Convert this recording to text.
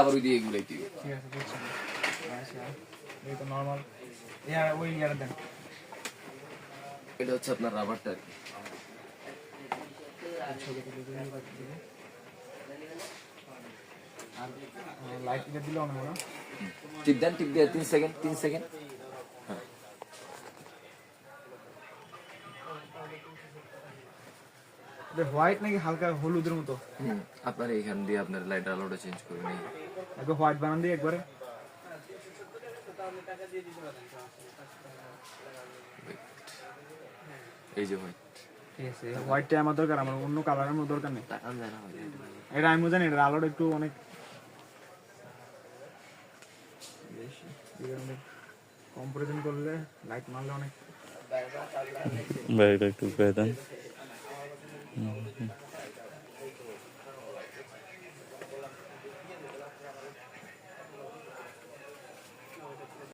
আবার ওই দিয়ে ঘুরাইতে হবে। ঠিক আছে বুঝছি। আচ্ছা এই তো নরমাল ওই ইয়ার দেন। এটা হচ্ছে আপনার রাবারটা আর কি। ছবি তুলে দিলে দেবো। আর লাইট দিয়ে দিলে অনেক না। টিপ দেন, টিপ দিয়ে 3 সেকেন্ড 3 সেকেন্ড। হ্যাঁ এটা হোয়াইট নাকি হালকা হলুদের মতো? আপনার এইখান দিয়ে আপনার লাইট আলোটা চেঞ্জ করবেন। একবার হোয়াইট বানান দিয়ে একবারে। এই যে হোয়াইট, ঠিক আছে হোয়াইটটা আমার দরকার, আমার অন্য কালারের মতো দরকার নেই। তাকান যায় না এটা আমি জানি এটা আলোটা একটু অনেক বেশি, কম্পারিজন করলে লাইট মারলে অনেক বাইরে একটু পেয়ে দেন।